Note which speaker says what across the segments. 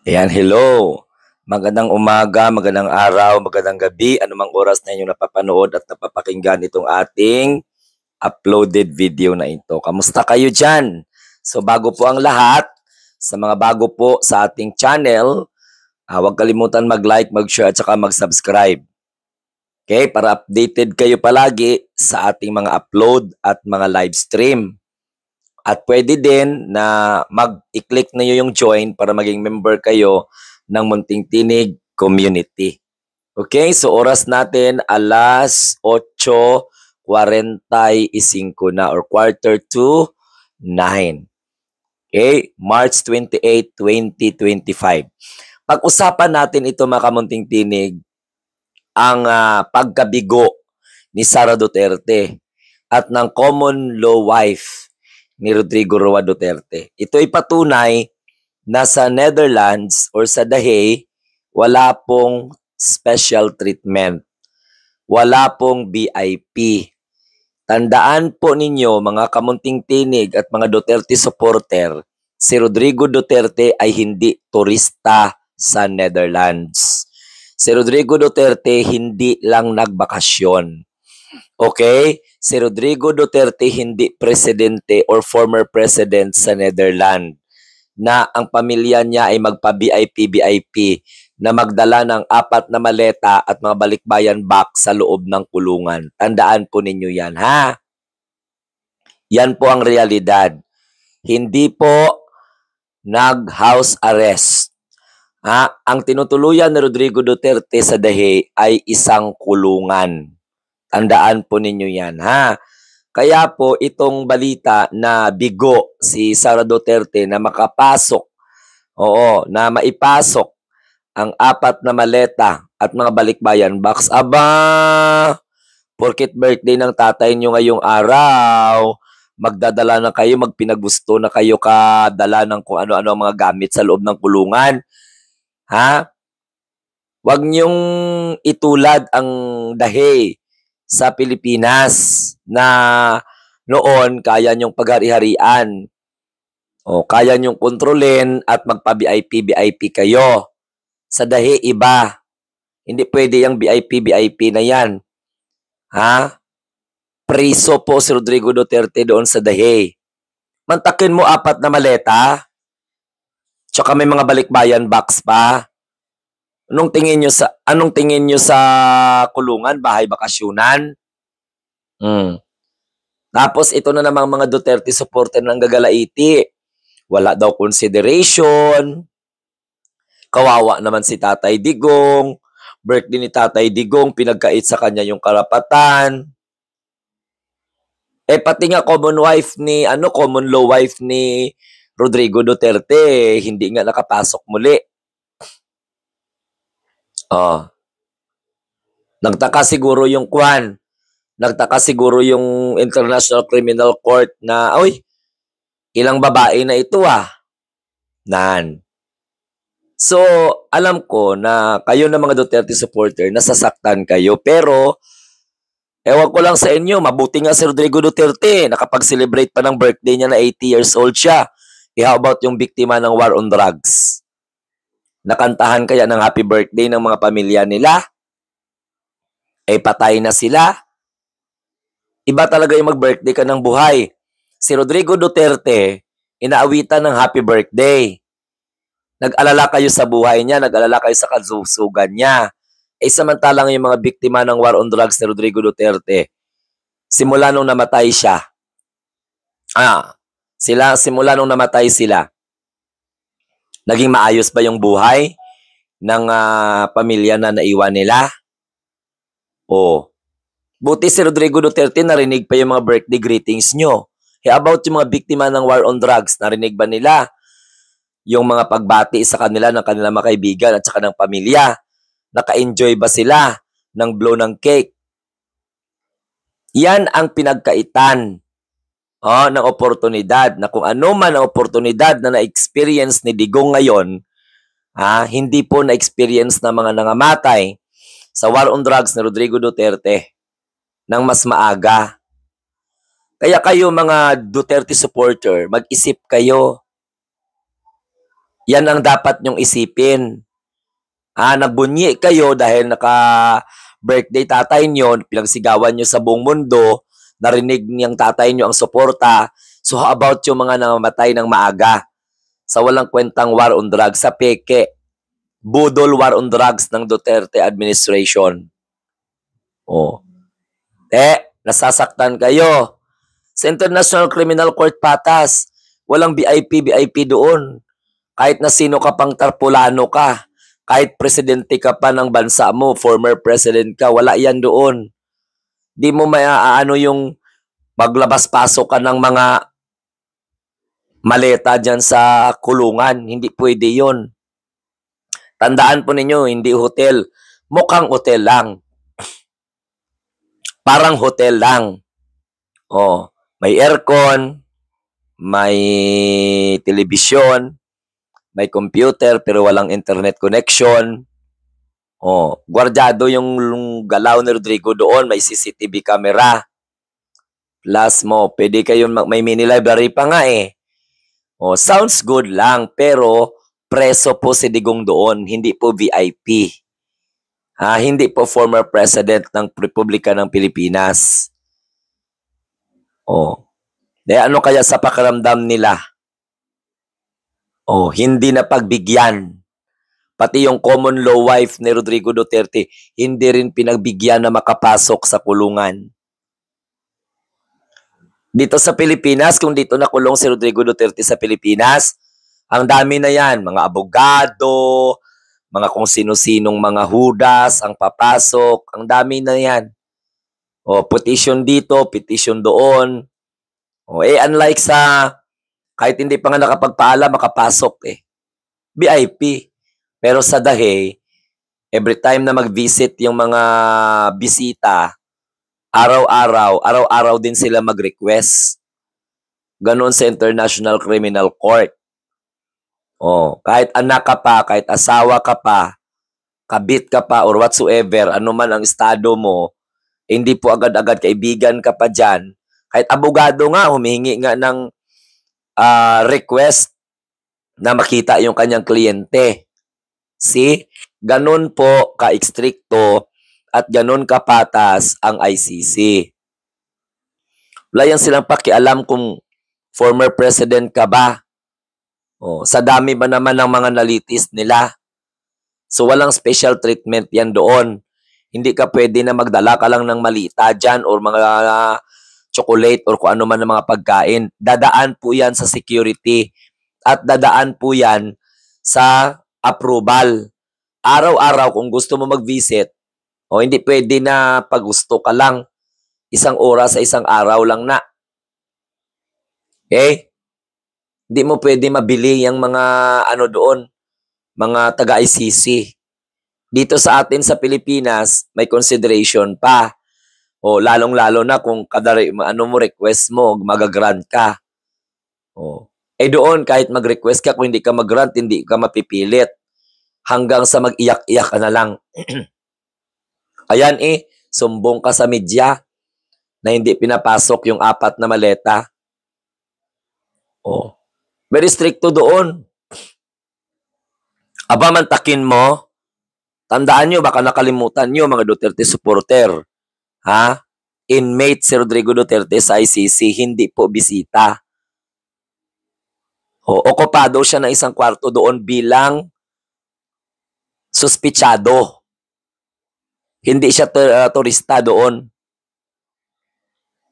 Speaker 1: Ayan, hello. Magandang umaga, magandang araw, magandang gabi, anumang oras na inyong napapanood at napapakinggan itong ating uploaded video na ito. Kamusta kayo dyan? So bago po ang lahat, sa mga bago po sa ating channel, huwag kalimutan mag-like, mag-share at saka mag-subscribe. Okay, para updated kayo palagi sa ating mga upload at mga live stream. At pwede din na mag-i-click niyo yung join para maging member kayo ng Munting Tinig Community. Okay, so oras natin alas 8:45 na or quarter to 9. Okay, March 28, 2025. Pag-usapan natin ito mga kamunting tinig, ang pagkabigo ni Sara Duterte at ng common law wife ni Rodrigo Roa Duterte. Ito ay patunay na sa Netherlands or sa The Hague, wala pong special treatment. Wala pong VIP. Tandaan po ninyo mga kamunting tinig at mga Duterte supporter, si Rodrigo Duterte ay hindi turista sa Netherlands. Si Rodrigo Duterte hindi lang nagbakasyon. Okay? Si Rodrigo Duterte hindi presidente or former president sa Netherlands na ang pamilya niya ay magpa-VIP na magdala ng 4 na maleta at mga balikbayan box sa loob ng kulungan. Tandaan po ninyo yan, ha? Yan po ang realidad. Hindi po nag-house arrest. Ang tinutuluyan ni Rodrigo Duterte sa Dahe ay isang kulungan. Tandaan po ninyo yan, ha? Kaya po itong balita na bigo si Sara Duterte na makapasok, na maipasok ang 4 na maleta at mga balikbayan box. Aba, porket birthday ng tatay nyo ngayong araw, magdadala na kayo, magpinagusto na kayo kadala ng kung ano-ano ang mga gamit sa loob ng kulungan. Ha? Huwag niyong itulad ang dahe sa Pilipinas na noon kaya niyong paghari-harian. Kaya niyong kontrolin at magpa-VIP kayo. Sa dahi, iba. Hindi pwede yung VIP na yan. Ha? Priso po si Rodrigo Duterte doon sa dahi. Mantakin mo 4 na maleta, tsaka may mga balikbayan box pa. Anong tingin nyo sa kulungan, bahay bakasyunan? Tapos ito na namang mga Duterte supporter ng gagalaiti. Wala daw consideration. Kawawa naman si Tatay Digong. Birthday ni Tatay Digong, pinagkait sa kanya yung karapatan. Pati nga common law wife ni Rodrigo Duterte, hindi nga nakapasok muli. Nagtaka siguro yung International Criminal Court na, ilang babae na ito Nan. So, alam ko na kayo na mga Duterte supporter, nasasaktan kayo. Pero, ewan ko lang sa inyo, mabuti nga si Rodrigo Duterte, nakapag-celebrate pa ng birthday niya na 80 years old siya. How about yung biktima ng war on drugs? Nakantahan kaya ng happy birthday ng mga pamilya nila? Patay na sila? Iba talaga yung mag-birthday ka ng buhay. Si Rodrigo Duterte, inaawitan ng happy birthday. Nag-alala kayo sa buhay niya, nag-alala kayo sa kalusugan niya. Samantalang yung mga biktima ng war on drugs ni Rodrigo Duterte, simula nung namatay siya, simula nung namatay sila, naging maayos ba yung buhay ng pamilya na naiwan nila? Buti si Rodrigo Duterte, narinig pa yung mga birthday greetings nyo. About yung mga biktima ng war on drugs, narinig ba nila yung mga pagbati sa kanila ng kanilang mga kaibigan at saka ng pamilya? Naka-enjoy ba sila ng blow ng cake? Yan ang pinagkaitan ng oportunidad, na kung ano man ang oportunidad na na-experience ni Digong ngayon, hindi po na-experience na mga nangamatay sa war on drugs ni Rodrigo Duterte ng mas maaga. Kaya kayo mga Duterte supporter, mag-isip kayo. Yan ang dapat nyong isipin. Nagbunyi kayo dahil naka-birthday tatay nyo, pinagsigawan nyo sa buong mundo, narinig niyang tatay nyo ang suporta. So how about yung mga namamatay ng maaga sa walang kwentang war on drugs, sa peke, budol war on drugs ng Duterte administration. Nasasaktan kayo. Sa International Criminal Court patas, walang VIP doon. Kahit na sino ka pang tarpulano ka, kahit presidente ka pa ng bansa mo, former president ka, wala yan doon. Di mo maaano yung maglabas-pasok ka ng mga maleta dyan sa kulungan. Hindi pwede yon. Tandaan po ninyo, hindi hotel. Mukhang hotel lang. Parang hotel lang. May aircon, may telebisyon, may computer pero walang internet connection. Guardado yung galaw ni Rodrigo doon, may CCTV camera. Plus mo, pwede kayong may mini library pa nga eh. Sounds good lang, pero preso po si Digong doon, hindi po VIP. Hindi po former president ng Republika ng Pilipinas. Ano kaya sa pakiramdam nila? Hindi na pagbigyan. Pati yung common law wife ni Rodrigo Duterte, hindi rin pinagbigyan na makapasok sa kulungan. Dito sa Pilipinas, kung dito nakulong si Rodrigo Duterte sa Pilipinas, ang dami na yan, mga abogado, mga kung sino-sinong mga hudas ang papasok, ang dami na yan. Petition dito, petition doon. Unlike sa, kahit hindi pa nga nakapagpaalam, makapasok eh. VIP. Pero sa Dahe, every time na mag-visit yung mga bisita, araw-araw din sila mag-request. Ganon sa International Criminal Court. Kahit anak ka pa, kahit asawa ka pa, kabit ka pa, or whatsoever, ano man ang estado mo, hindi po agad-agad kaibigan ka pa dyan. Kahit abogado nga, humihingi nga ng request na makita yung kanyang kliyente. See? Ganon po ka-ekstrikto at ganon kapatas ang ICC. Wala yan silang pakialam kung former president ka ba. Sa dami ba naman ng mga nalitis nila. So walang special treatment yan doon. Hindi ka pwede na magdala ka lang ng malita dyan or mga chocolate or kung ano man ng mga pagkain. Dadaan po yan sa security at dadaan po yan sa approval. Araw-araw kung gusto mo mag-visit, hindi pwede na pag gusto ka lang, 1 oras sa 1 araw lang na. Okay? Hindi mo pwede mabili yung mga doon, mga taga-ICC. Dito sa atin sa Pilipinas, may consideration pa. Lalong-lalo na kung kada mo request mo, mag-grant ka. Doon, kahit mag-request ka, kung hindi ka mag-grant, hindi ka mapipilit. Hanggang sa mag-iyak-iyak ka na lang. Ayan sumbong ka sa media na hindi pinapasok yung 4 na maleta. Very stricto doon. Aba, mantakin mo. Tandaan nyo, baka nakalimutan nyo, mga Duterte supporter. Inmate si Rodrigo Duterte sa ICC, hindi po bisita. Okupado siya ng 1 kwarto doon bilang suspitsado. Hindi siya turista doon.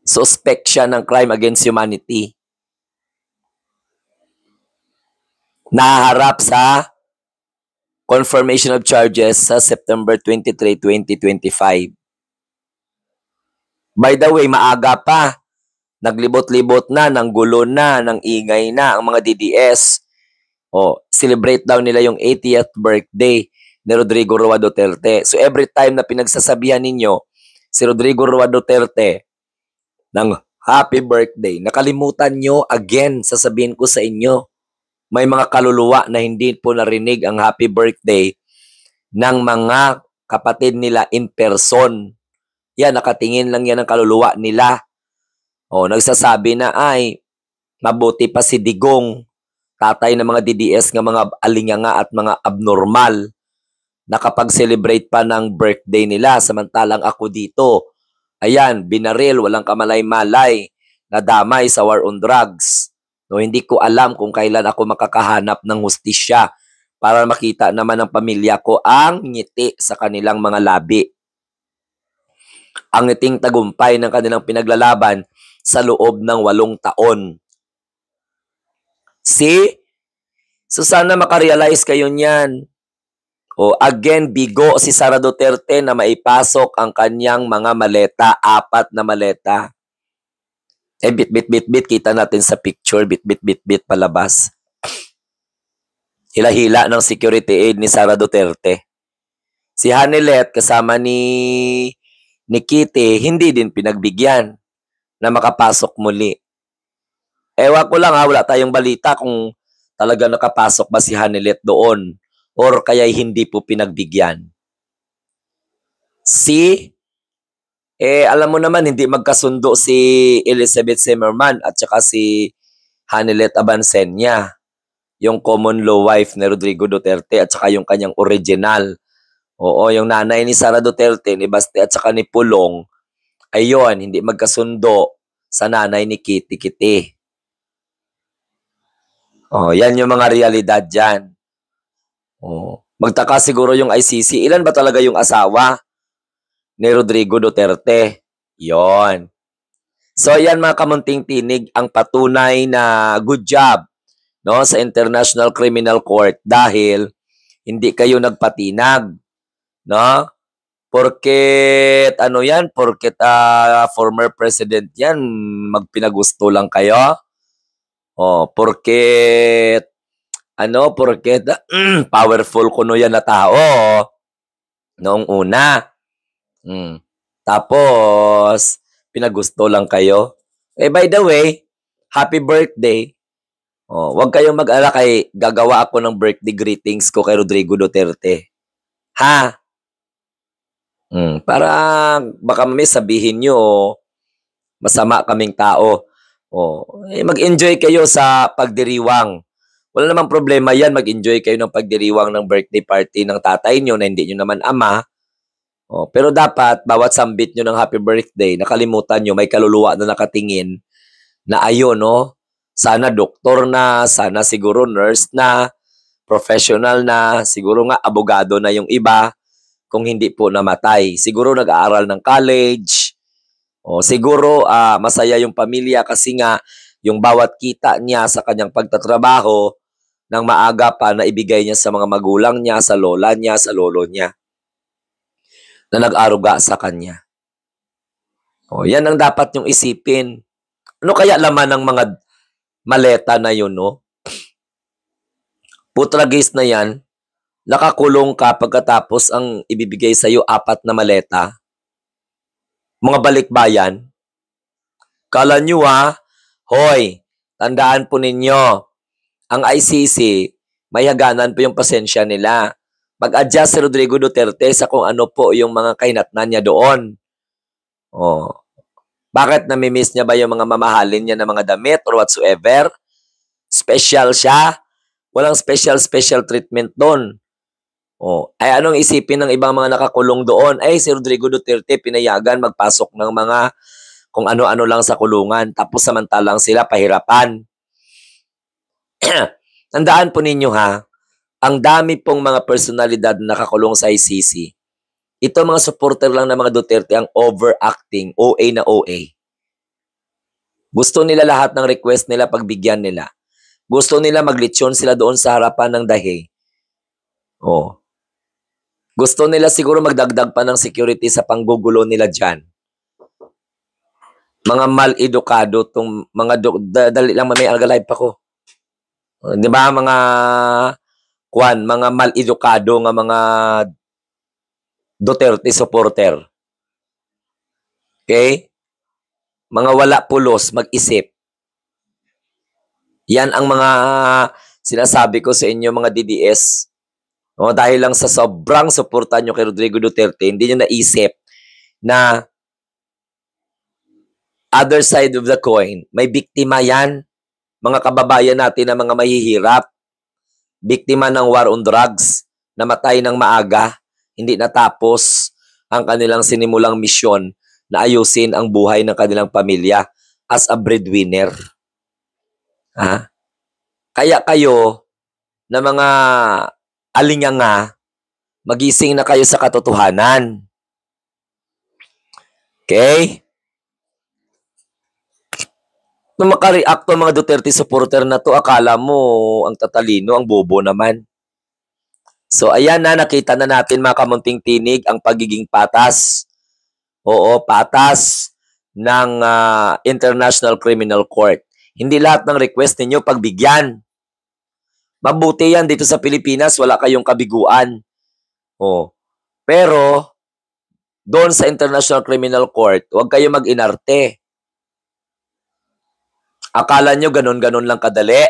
Speaker 1: Suspect siya ng crime against humanity. Naharap sa confirmation of charges sa September 23, 2025. By the way, maaga pa. Naglibot-libot na, ng gulo na, ng ingay na ang mga DDS. Celebrate daw nila yung 80th birthday ni Rodrigo Roa Duterte. So every time na pinagsasabihan ninyo si Rodrigo Roa Duterte ng happy birthday, nakalimutan nyo, again, sasabihin ko sa inyo, may mga kaluluwa na hindi po narinig ang happy birthday ng mga kapatid nila in person. Yan, nakatingin lang yan ang kaluluwa nila. Nagsasabi na, ay, mabuti pa si Digong tatay ng mga DDS nga mga alinganga at mga abnormal, nakapag-celebrate pa ng birthday nila, samantalang ako dito, ayan, binaril, walang kamalay-malay, nadamay sa war on drugs. No, hindi ko alam kung kailan ako makakahanap ng hustisya para makita naman ng pamilya ko ang ngiti sa kanilang mga labi. Ang ngiting tagumpay ng kanilang pinaglalaban sa loob ng 8 taon. See? So sana makarealize kayo niyan. O again, bigo si Sara Duterte na maipasok ang kanyang mga maleta, 4 na maleta. Eh, bit, kita natin sa picture, bit, palabas. Hila-hila ng security aid ni Sara Duterte. Si Hanilet kasama ni Kitty, hindi din pinagbigyan na makapasok muli. Ewan ko lang ha, wala tayong balita kung talaga nakapasok ba si Hanilet doon or kaya hindi po pinagbigyan. Alam mo naman, hindi magkasundo si Elizabeth Zimmerman at saka si Hanilet Abansenya, yung common law wife ni Rodrigo Duterte at saka yung kanyang original. Oo, yung nanay ni Sara Duterte, ni Baste at saka ni Pulong, ayun, hindi magkasundo sa nanay ni Kitty. Oh, yan yung mga realidad dyan. Oh, magtaka siguro yung ICC, ilan ba talaga yung asawa ni Rodrigo Duterte? Yon. So, yan mga kamunting tinig, ang patunay na good job, no, sa International Criminal Court dahil hindi kayo nagpatinag, no? Porket former president yan, magpinagusto lang kayo. Oh, porket powerful kuno yan na tao noong una. Tapos pinagusto lang kayo. By the way, happy birthday. Oh, wag kayong mag-alala kay gagawa ako ng birthday greetings ko kay Rodrigo Duterte. Ha? Para baka may sabihin nyo masama kaming tao. Mag-enjoy kayo sa pagdiriwang. Wala namang problema yan, mag-enjoy kayo ng pagdiriwang ng birthday party ng tatay nyo na hindi nyo naman ama. Pero dapat, bawat sambit nyo ng happy birthday, nakalimutan nyo, may kaluluwa na nakatingin na ayun, no? Sana doktor na, sana siguro nurse na, professional na, siguro nga abogado na yung iba, kung hindi po namatay. Siguro nag-aaral ng college, siguro masaya yung pamilya kasi nga yung bawat kita niya sa kanyang pagtatrabaho ng maaga pa na ibigay niya sa mga magulang niya, sa lola niya, sa lolo niya na nag-aruga sa kanya. Yan ang dapat yung isipin. Ano kaya laman ng mga maleta na yun, no? Putragis na yan, nakakulong ka pagkatapos ang ibibigay sa'yo 4 na maleta. Mga balikbayan. Kala nyo hoy, tandaan po ninyo, ang ICC, may haganan po yung pasensya nila. Mag-adjust si Rodrigo Duterte sa kung ano po yung mga kahinatnan niya doon. Bakit namimiss niya ba yung mga mamahalin niya na mga damit or whatsoever? Special siya. Walang special treatment doon. Ay anong isipin ng ibang mga nakakulong doon? Ay si Rodrigo Duterte pinayagan magpasok ng mga kung ano-ano lang sa kulungan. Tapos samantalang sila pahirapan. Tandaan po ninyo ang dami pong mga personalidad na nakakulong sa ICC. Ito mga supporter lang ng mga Duterte ang overacting, OA na OA. Gusto nila lahat ng request nila pagbigyan nila. Gusto nila maglitsyon sila doon sa harapan ng dahi. Gusto nila siguro magdagdag pa ng security sa panggugulo nila dyan. Mga mal-edukado tong mga dali lang may alga-live pa ko. Di ba mga mal-edukado nga mga Duterte supporter. Okay? Mga wala pulos, mag-isip. Yan ang mga sinasabi ko sa inyo mga DDS. Dahil lang sa sobrang suporta nyo kay Rodrigo Duterte, hindi nyo naisip na other side of the coin, may biktima yan. mga kababayan natin na mga mahihirap, biktima ng war on drugs, namatay ng maaga, hindi natapos ang kanilang sinimulang misyon na ayusin ang buhay ng kanilang pamilya as a breadwinner. Ha? Kaya kayo na mga alinganga, magising na kayo sa katotohanan. Okay? Nung makareact ang mga Duterte supporter na to, akala mo ang tatalino, ang bobo naman. So ayan na, nakita na natin mga kamunting tinig ang pagiging patas. Oo, patas ng International Criminal Court. Hindi lahat ng request ninyo pagbigyan. Mabuti yan dito sa Pilipinas, wala kayong kabiguan. Oh. Pero doon sa International Criminal Court, huwag kayo mag-inarte. Akala nyo ganun-ganun lang kadali?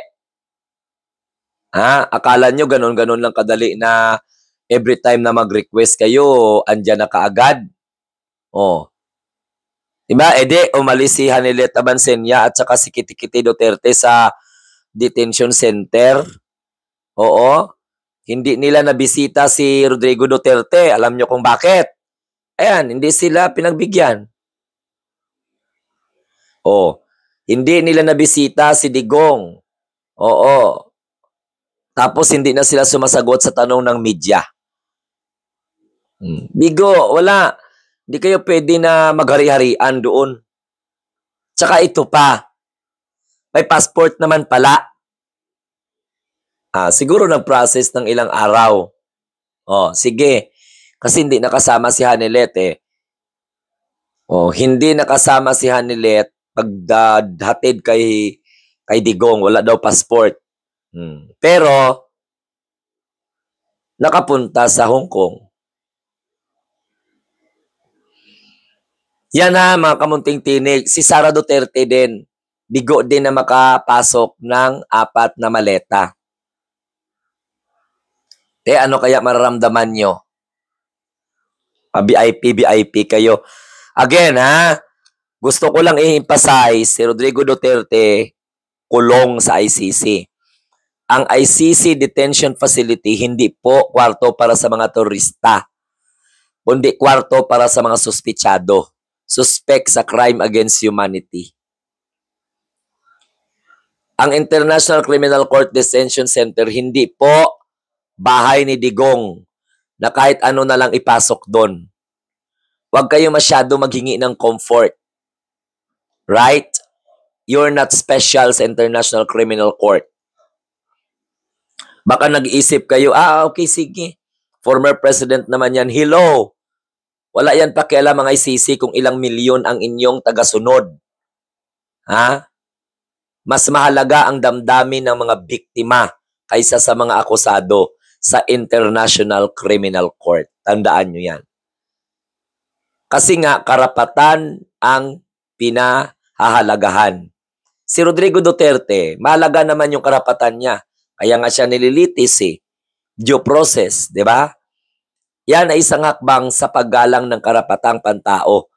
Speaker 1: Ha? Akala nyo ganun-ganun lang kadali na every time na mag-request kayo, andyan na kaagad? Oh. Diba? Umalis si Hanilet Abansenya at saka si Kitikiti Duterte sa detention center. Oo. Hindi nila nabisita si Rodrigo Duterte. Alam nyo kung bakit? Ayan, hindi sila pinagbigyan. Oh. Hindi nila nabisita si Digong. Oo. Tapos hindi na sila sumasagot sa tanong ng media. Bigo, wala. Hindi kayo pwede na maghari-harian doon. Tsaka ito pa. May passport naman pala. Siguro nag-process ng ilang araw. Oh, sige. Kasi hindi nakasama si Hanilet eh. Oh, hindi nakasama si Hanilet paghatid kay Digong, wala daw passport. Pero nakapunta sa Hong Kong. Yan na mga kamunting tinig, si Sara Duterte din, bigo din na makapasok ng 4 na maleta. Ano kaya mararamdaman nyo? VIP kayo. Again gusto ko lang i-emphasize, si Rodrigo Duterte kulong sa ICC. Ang ICC detention facility hindi po kwarto para sa mga turista, kundi kwarto para sa mga suspitsado, suspect sa crime against humanity. Ang International Criminal Court Detention Center hindi po bahay ni Digong na kahit ano na lang ipasok doon. Huwag kayo masyado maghingi ng comfort. Right? You're not special sa International Criminal Court. Baka nag-iisip kayo, okay, sige. Former president naman yan. Hello. Wala yan pakialam mga ICC kung ilang milyon ang inyong tagasunod. Mas mahalaga ang damdamin ng mga biktima kaysa sa mga akusado sa International Criminal Court. Tandaan nyo yan. Kasi nga, karapatan ang pinahahalagahan. Si Rodrigo Duterte, mahalaga naman yung karapatan niya. Kaya nga siya nililitis due process, di ba? Yan ay isang hakbang sa paggalang ng karapatang pantao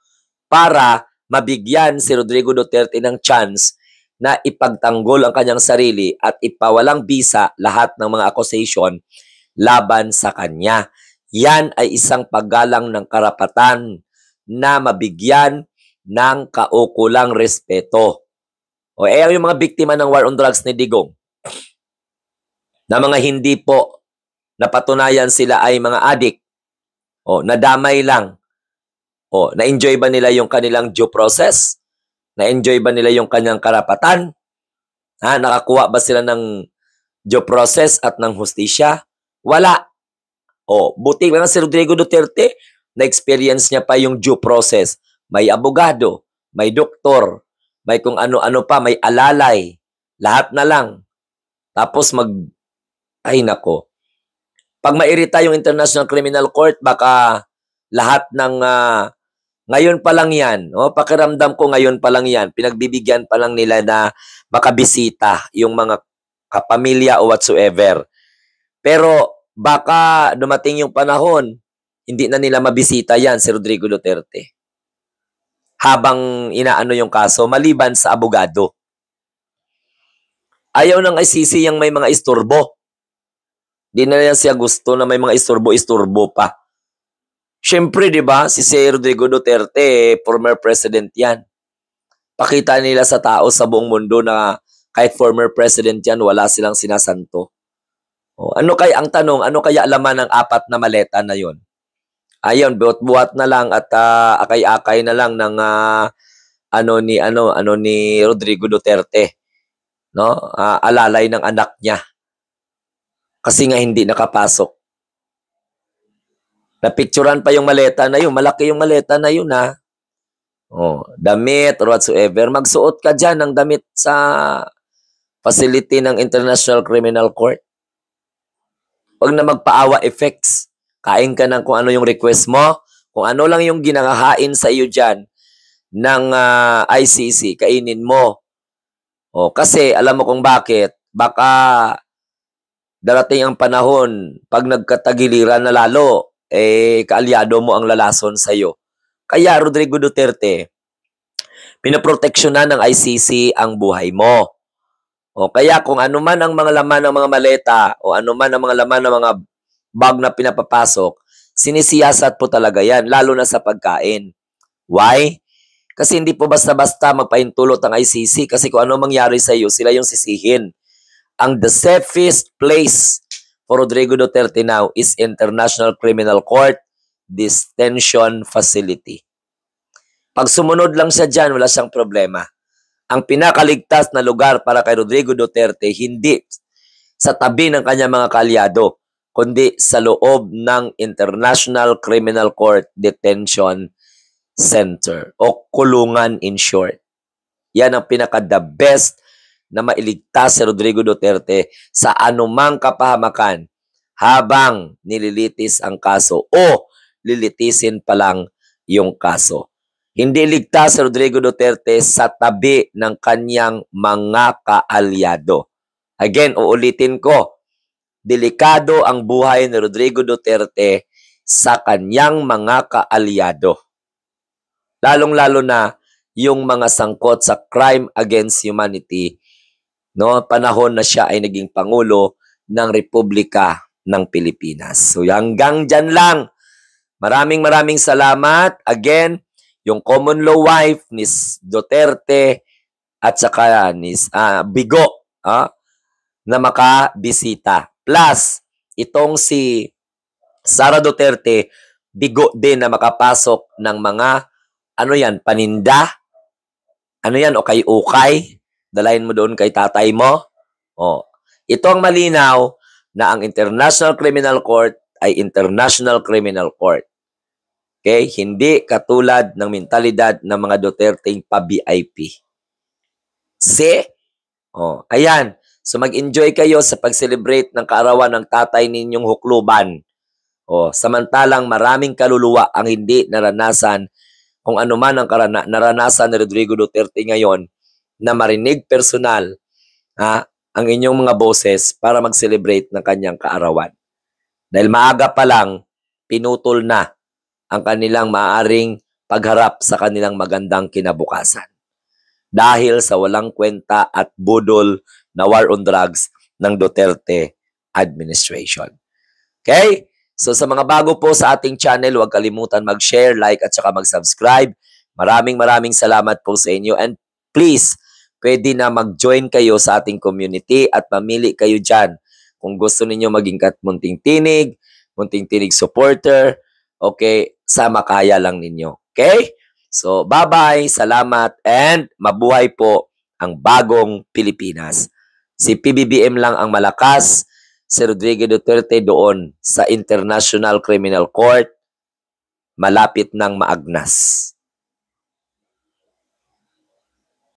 Speaker 1: para mabigyan si Rodrigo Duterte ng chance na ipagtanggol ang kanyang sarili at ipawalang bisa lahat ng mga accusation laban sa kanya. Yan ay isang paggalang ng karapatan na mabigyan ng kaukulang respeto. Yung mga biktima ng war on drugs ni Digong, na mga hindi po napatunayan sila ay mga adik, nadamay lang, na-enjoy ba nila yung kanilang due process? Na-enjoy ba nila yung kanyang karapatan? Nakakuha ba sila ng due process at ng hustisya? Wala. Buti nga si Rodrigo Duterte, na-experience niya pa yung due process. May abogado, may doktor, may kung ano-ano pa, may alalay. Lahat na lang. Tapos ay nako. Pag mairita yung International Criminal Court, baka lahat ng ngayon pa lang yan. Pakiramdam ko ngayon pa lang yan. Pinagbibigyan pa lang nila na makabisita yung mga kapamilya o whatsoever. Pero baka dumating yung panahon, hindi na nila mabisita yan si Rodrigo Duterte. Habang inaano yung kaso, maliban sa abogado. Ayaw ng ICC yung may mga isturbo. Di na yan siya gusto na may mga isturbo-isturbo pa. Siyempre, di ba, si Rodrigo Duterte, former president yan. Pakita nila sa tao sa buong mundo na kahit former president yan, wala silang sinasanto. O, ano kaya ang tanong, ano kaya laman ng 4 na maleta na yon? Ayun, buhat-buhat na lang at akay-akay na lang ng ano ni Rodrigo Duterte, no? Alalay ng anak niya. Kasi nga hindi nakapasok. Napicturan pa yung maleta na yun. Malaki yung maleta na yun, ha? Oh, damit or whatsoever. Magsuot ka dyan ng damit sa facility ng International Criminal Court. Huwag na magpaawa effects. Kain ka ng kung ano yung request mo. Kung ano lang yung ginagahain sa iyo dyan ng ICC, kainin mo. Oh, kasi alam mo kung bakit. Baka darating ang panahon, pag nagkatagiliran na lalo, kaalyado mo ang lalason sa iyo. Kaya Rodrigo Duterte, pinoproteksyonan ng ICC ang buhay mo. O kaya kung ano man ang mga laman ng mga maleta o ano man ang mga laman ng mga bag na pinapapasok, sinisiyasat po talaga yan, lalo na sa pagkain. Why? Kasi hindi po basta-basta magpahintulot ang ICC kasi kung ano mangyari sa iyo, sila yung sisihin. Ang the safest place for Rodrigo Duterte now is International Criminal Court Detention Facility. Pag sumunod lang siya dyan, wala siyang problema. Ang pinakaligtas na lugar para kay Rodrigo Duterte, hindi sa tabi ng kanyang mga kaalyado, kundi sa loob ng International Criminal Court Detention Center o kulungan in short. Yan ang pinaka-the best na mailigtas si Rodrigo Duterte sa anumang kapahamakan habang nililitis ang kaso o lilitisin pa lang yung kaso. Hindi ligtas si Rodrigo Duterte sa tabi ng kanyang mga kaalyado. Again, uulitin ko, delikado ang buhay ni Rodrigo Duterte sa kanyang mga kaalyado. Lalong-lalo na yung mga sangkot sa crime against humanity, no, panahon na siya ay naging Pangulo ng Republika ng Pilipinas. So hanggang dyan lang. Maraming salamat. Again, yung common law wife ni Duterte at saka ni Bigo na makabisita. Plus, itong si Sara Duterte, Bigo din na makapasok ng mga paninda? Ano yan? Okay-ukay? Dalahin mo doon kay tatay mo? Oh. Ito ang malinaw na ang International Criminal Court ay International Criminal Court. Okay? Hindi katulad ng mentalidad ng mga Duterte'ng pa-VIP. See? Oh, ayan. So mag-enjoy kayo sa pag-celebrate ng kaarawan ng tatay ninyong hukluban. Oh, samantalang maraming kaluluwa ang hindi naranasan kung ano man ang naranasan ni Rodrigo Duterte ngayon na marinig personal ang inyong mga boses para mag-celebrate ng kanyang kaarawan. Dahil maaga pa lang, pinutol na ang kanilang maaaring pagharap sa kanilang magandang kinabukasan. Dahil sa walang kwenta at budol na war on drugs ng Duterte administration. Okay? So sa mga bago po sa ating channel, huwag kalimutan mag-share, like at saka mag-subscribe. Maraming salamat po sa inyo. And please, pwede na mag-join kayo sa ating community at mamili kayo dyan. Kung gusto ninyo maging Munting Tinig supporter, okay, sama kaya lang ninyo. Okay? So, bye-bye, salamat, and mabuhay po ang bagong Pilipinas. Si PBBM lang ang malakas, si Rodrigo Duterte doon sa International Criminal Court, malapit ng maagnas.